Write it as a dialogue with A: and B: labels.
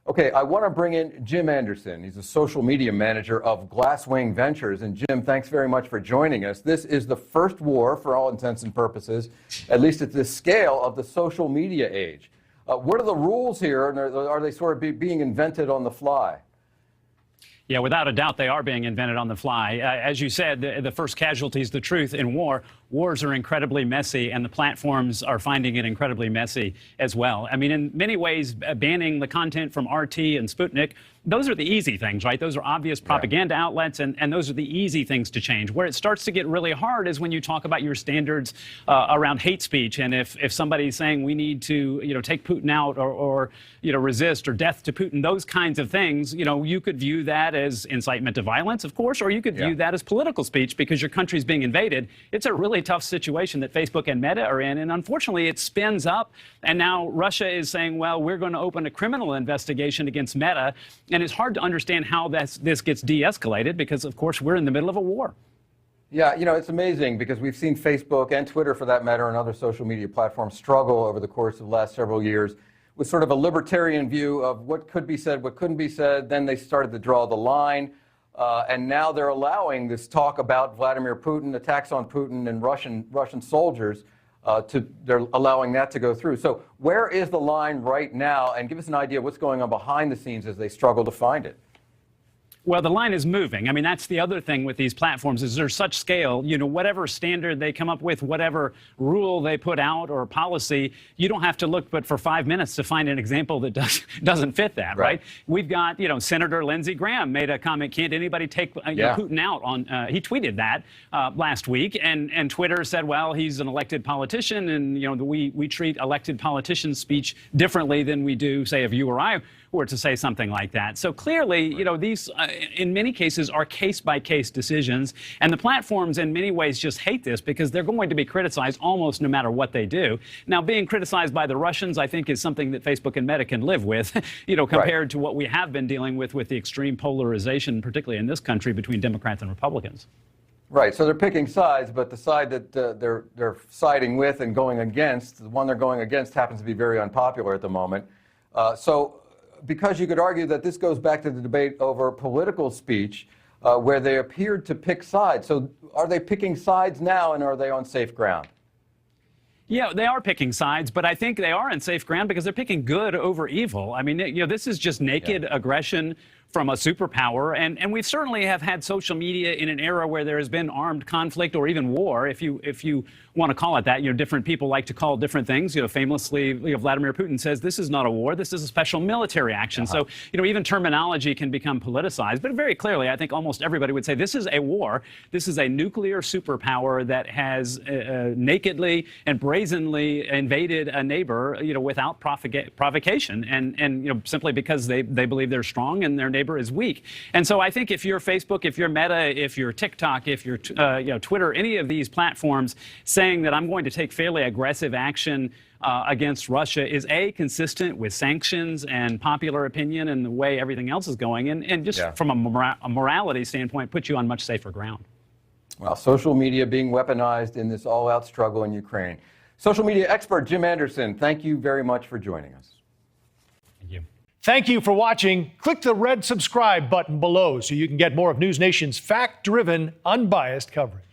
A: Okay, I want to bring in Jim Anderson. He's a social media manager of Glasswing Ventures. And Jim, thanks very much for joining us. This is the first war, for all intents and purposes, at least at this scale, of the social media age. What are the rules here, and are they sort of being invented on the fly?
B: Yeah, without a doubt, they are being invented on the fly. As you said, the first casualty is the truth in war. Wars are incredibly messy, and the platforms are finding it incredibly messy as well. I mean, in many ways, banning the content from RT and Sputnik, those are the easy things, right? Those are obvious propaganda outlets, and those are the easy things to change. Where it starts to get really hard is when you talk about your standards around hate speech, and if somebody's saying we need to, take Putin out or resist or death to Putin, those kinds of things, you could view that as incitement to violence, of course, or you could view that as political speech because your country's being invaded. It's a really tough situation that Facebook and Meta are in, and unfortunately it spins up, and now Russia is saying, well, we're going to open a criminal investigation against Meta, and it's hard to understand how this gets de-escalated because, of course, we're in the middle of a war.
A: Yeah, it's amazing because we've seen Facebook and Twitter, for that matter, and other social media platforms struggle over the course of the last several years with sort of a libertarian view of what could be said, what couldn't be said. Then they started to draw the line. And now they're allowing this talk about Vladimir Putin, attacks on Putin and Russian soldiers, they're allowing that to go through. So where is the line right now? And give us an idea of what's going on behind the scenes as they struggle to find it.
B: Well, the line is moving. I mean, that's the other thing with these platforms is there's such scale, whatever standard they come up with, whatever rule they put out or policy, you don't have to look but for 5 minutes to find an example that doesn't fit that, right? We've got, Senator Lindsey Graham made a comment, can't anybody take Putin out on, he tweeted that last week, and Twitter said, well, he's an elected politician, and, we treat elected politicians' speech differently than we do, say, if you or I were to say something like that. So clearly, these, in many cases, are case-by-case decisions, and the platforms in many ways just hate this because they're going to be criticized almost no matter what they do. Now, being criticized by the Russians, I think, is something that Facebook and Meta can live with, compared to what we have been dealing with the extreme polarization, particularly in this country, between Democrats and Republicans.
A: Right, so they're picking sides, but the side that they're siding with and going against, the one they're going against happens to be very unpopular at the moment. Because you could argue that this goes back to the debate over political speech, where they appeared to pick sides. So are they picking sides now, and are they on safe ground?
B: Yeah, they are picking sides, but I think they are on safe ground because they're picking good over evil. I mean, this is just naked aggression from a superpower, and we certainly have had social media in an era where there has been armed conflict or even war, if you want to call it that. Different people like to call different things. Famously, Vladimir Putin says this is not a war, this is a special military action. So, even terminology can become politicized. But very clearly, I think almost everybody would say this is a war. This is a nuclear superpower that has nakedly and brazenly invaded a neighbor, without provocation, and simply because they believe they're strong and their neighbor is weak. And so I think if you're Facebook, if you're Meta, if you're TikTok, if you're Twitter, any of these platforms saying that I'm going to take fairly aggressive action against Russia is consistent with sanctions and popular opinion and the way everything else is going, and just from a morality standpoint, puts you on much safer ground.
A: Well, social media being weaponized in this all-out struggle in Ukraine. Social media expert Jim Anderson, thank you very much for joining us.
B: Thank you.
C: Thank you for watching. Click the red subscribe button below so you can get more of NewsNation's fact-driven, unbiased coverage.